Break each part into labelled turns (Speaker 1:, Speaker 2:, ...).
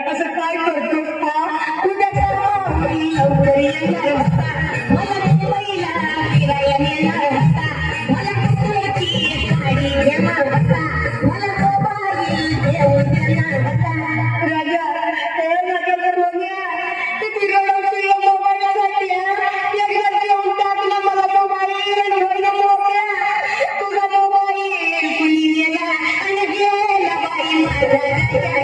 Speaker 1: असं काय करतोस का तुझ्या लवकर येणार होता मला मुंबईला फिरायला नेणार होता मला कुत्र्याची गाडी घेणार होता मला मोबाईल घेऊन देणार होता राजा माझ्या रोम्या किती रडवतो या मोबाईलसाठी एकदा घेऊन टाकला मला मोबाईल मोठ्या तुझा मोबाईल कुणी नेला आणि गेला बाई माझा गेला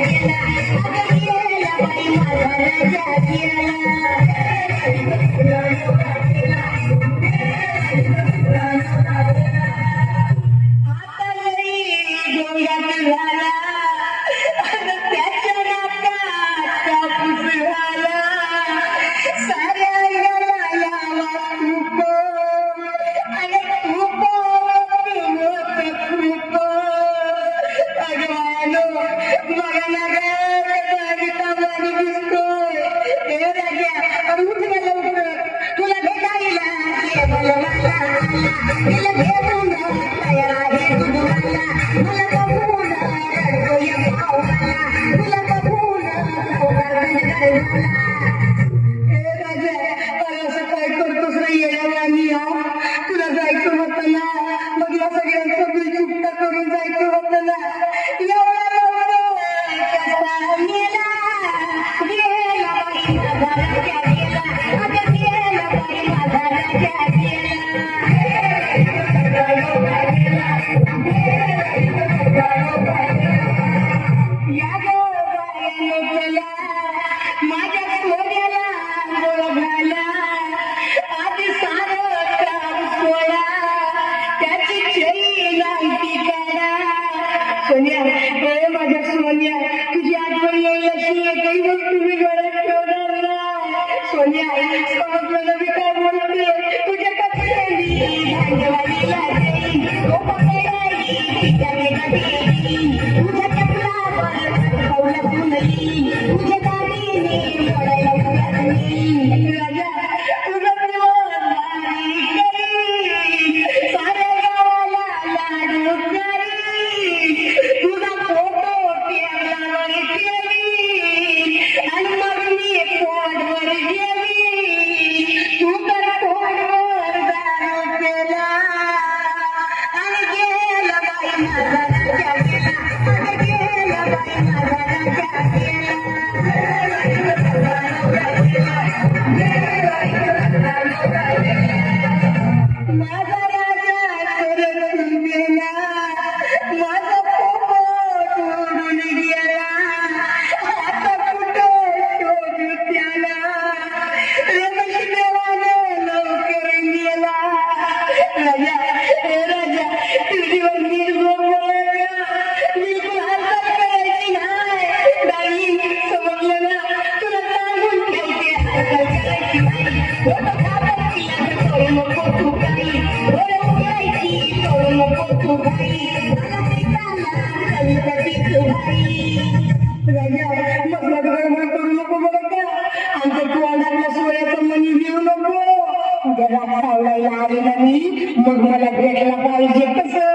Speaker 1: मग मला भेटला पाहिजे कसं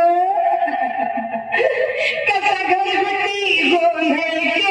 Speaker 1: कसा घरगुती गोंधळ